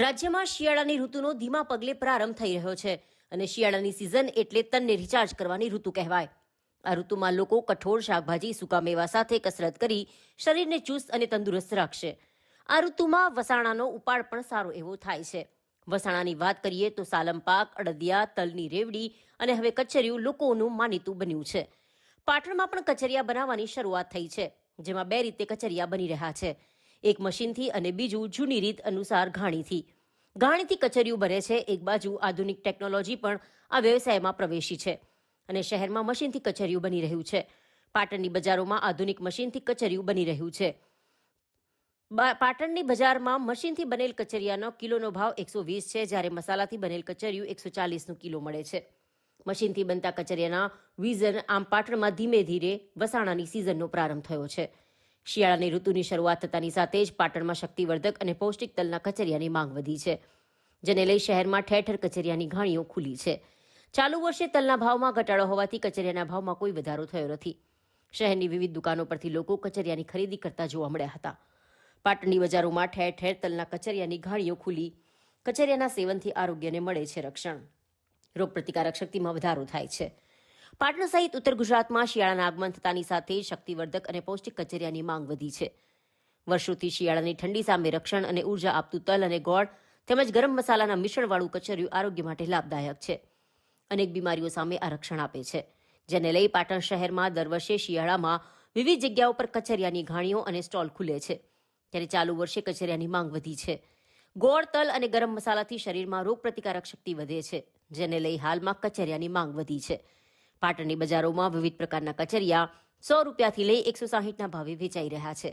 રાજ્યમાં શિયાળાની ઋતુનો ધીમા પગલે પ્રારંભ થઈ રહ્યો છે અને શિયાળાની સિઝન એટલે તનને રિચાર્જ કરવાની ઋતુ કહેવાય. આ ઋતુમાં લોકો કઠોળ, શાકભાજી, સૂકા મેવા સાથે કસરત કરી શરીરને ચુસ્ત અને તંદુરસ્ત રાખશે. આ ઋતુમાં વસાણાનો ઉપાડ પણ સારો એવો થાય છે. વસાણાની વાત કરીએ તો સાલમ પાક, અડદિયા, તલની રેવડી અને હવે કચરિયું લોકોનું માનીતું બન્યું છે. પાટણમાં પણ કચરિયા બનાવવાની શરૂઆત થઈ છે, જેમાં બે રીતે કચરિયા બની રહ્યા છે. એક મશીનથી અને બીજું જૂની રીત અનુસાર ઘાણીથી. ઘાણીથી કચરિયું બને છે. એક બાજુ આધુનિક ટેકનોલોજી પણ આ વ્યવસાયમાં પ્રવેશી છે અને શહેરમાં મશીનથી કચરિયું બની રહ્યું છે. પાટણની બજારોમાં આધુનિક મશીનથી કચરિયું બની રહ્યું છે. પાટણની બજારમાં મશીનથી બનેલ કચરિયાનો કિલોનો ભાવ 120 છે, જ્યારે મસાલાથી બનેલ કચરિયું 140 કિલો મળે છે. મશીનથી બનતા કચરિયાના વિઝન આમ પાટણમાં ધીમે ધીરે વસાણાની સિઝનનો પ્રારંભ થયો છે. શિયાળાની ઋતુની શરૂઆત થતાની સાથે જ પાટણમાં શક્તિવર્ધક અને પૌષ્ટિક તલના કચરિયાની માંગ વધી છે, જેને લઈ શહેરમાં ઠેર ઠેર કચરિયાની ઘાણીઓ ખુલી છે. ચાલુ વર્ષે તલના ભાવમાં ઘટાડો હોવાથી કચરિયાના ભાવમાં કોઈ વધારો થયો નથી. શહેરની વિવિધ દુકાનો પરથી લોકો કચરિયાની ખરીદી કરતા જોવા મળ્યા હતા. પાટણની બજારોમાં ઠેર ઠેર તલના કચરિયાની ઘાણીઓ ખુલી. કચરિયાના સેવનથી આરોગ્યને મળે છે રક્ષણ. રોગપ્રતિકારક શક્તિમાં વધારો થાય છે. પાટણ સહિત ઉત્તર ગુજરાતમાં શિયાળાના આગમન થતાની સાથે શક્તિવર્ધક અને પૌષ્ટિક કચરિયાની માંગ વધી છે. વર્ષોથી શિયાળાની ઠંડી સામે રક્ષણ અને ઉર્જા આપતું તલ અને ગોળ તેમજ ગરમ મસાલાના મિશ્રણવાળું કચરિયું આરોગ્ય માટે લાભદાયક છે. અનેક બીમારીઓ સામે આ રક્ષણ આપે છે, જેને લઈ પાટણ શહેરમાં દર વર્ષે શિયાળામાં વિવિધ જગ્યાઓ પર કચરિયાની ઘાણીઓ અને સ્ટોલ ખુલે છે. ત્યારે ચાલુ વર્ષે કચરિયાની માંગ વધી છે. ગોળ, તલ અને ગરમ મસાલાથી શરીરમાં રોગપ્રતિકારક શક્તિ વધે છે, જેને લઈ હાલમાં કચરિયાની માંગ વધી છે. પાટણની બજારોમાં વિવિધ પ્રકારના કચરિયા 100 રૂપિયાથી લઈ 160ના ભાવે વેચાઈ રહ્યા છે.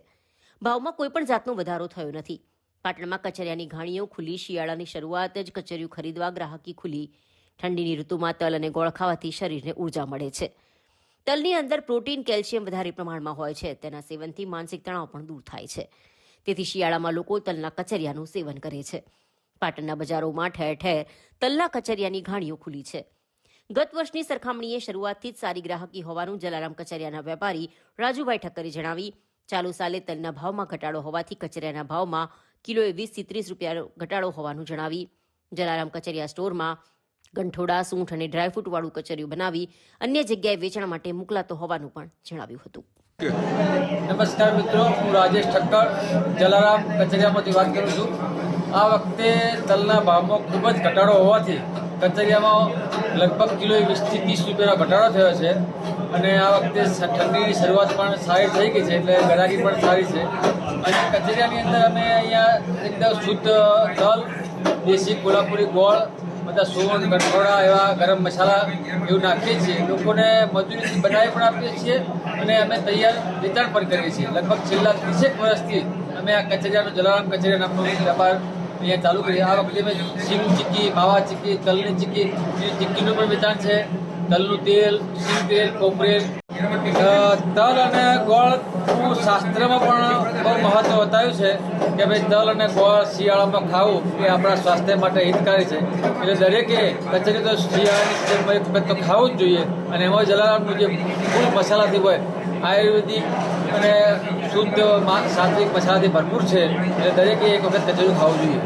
ભાવમાં કોઈ પણ જાતનો વધારો થયો નથી. પાટણમાં કચરિયાની ઘાણીઓ ખુલી. શિયાળાની શરૂઆત જ કચરિયું ખરીદવા ગ્રાહકી ખુલી. ઠંડીની ઋતુમાં તલ અને ગોળ ખાવાથી શરીરને ઉર્જા મળે છે. તલની અંદર પ્રોટીન, કેલ્શિયમ વધારે પ્રમાણમાં હોય છે. તેના સેવનથી માનસિક તણાવ પણ દૂર થાય છે. તેથી શિયાળામાં લોકો તલના કચરિયાનું સેવન કરે છે. પાટણના બજારોમાં ઠેર ઠેર તલના કચરિયાની ઘાણીઓ ખુલી છે. ગત વર્ષની સરખામણીએ શરૂઆતથી જ સારી ગ્રાહકી હોવાનું જલારામ કચરિયાના વેપારી રાજુભાઈ ઠક્કરે જણાવી. ચાલુ સાલે તલના ભાવમાં ઘટાડો હોવાથી કચરિયાના ભાવમાં કિલોએ 20 થી 30 રૂપિયા ઘટાડો હોવાનું જણાવી. જલારામ કચરિયા સ્ટોરમાં ગંઠોડા, સૂંઠ અને ડ્રાયફ્રૂટવાળું કચરિયું બનાવી અન્ય જગ્યાએ વેચાણ માટે મોકલાતો હોવાનું પણ જણાવ્યું હતું. નમસ્કાર મિત્રો, હું રાજેશ ઠક્કર જલારામ કચરિયામાંથી વાત કરું છું. આ વખતે તલના ભાવમાં ખૂબ જ ઘટાડો હોવાથી કચરિયામાં લગભગ કિલોએ 20 થી 30 રૂપિયાનો ઘટાડો થયો છે અને આ વખતે ઠંડીની શરૂઆત પણ સારી થઈ ગઈ છે, એટલે ગ્રાહકી પણ સારી છે. અને કચરિયાની અંદર અમે અહીંયા એકદમ શુદ્ધ તલ, દેશી કોલ્હાપુરી ગોળ, બધા સોન, ગંઠોડા એવા ગરમ મસાલા એવું નાખીએ છીએ. લોકોને મજૂરીથી બનાવી પણ આપીએ છીએ અને અમે તૈયાર વેચાણ પણ કરીએ છીએ. લગભગ છેલ્લા 30 વર્ષથી અમે આ કચરિયાનો જલારામ કચરિયા નામનો વેપાર અહીંયા ચાલુ કરીએ. આ વખતે અમે સિંગ ચીક્કી, માવા ચીક્કી, તલની ચીક્કી, ચીક્કીનું પણ વેચાણ છે. તલનું તેલ, સિંગ તેલ, કોપરેલ, તલ અને ગોળનું શાસ્ત્રમાં પણ બહુ મહત્વ બતાવ્યું છે કે ભાઈ તલ અને ગોળ શિયાળામાં ખાવું એ આપણા સ્વાસ્થ્ય માટે હિતકારી છે. એટલે દરેકે કચરી તો શિયાળાની સિઝનમાં એક વખત તો ખાવું જ જોઈએ. અને એમાં જલારામનું જે ફૂલ મસાલાથી હોય, આયુર્વેદિક અને શુદ્ધ સાત્વિક મસાલાથી ભરપૂર છે, એટલે દરેકે એક વખત કચરિયું ખાવું જોઈએ.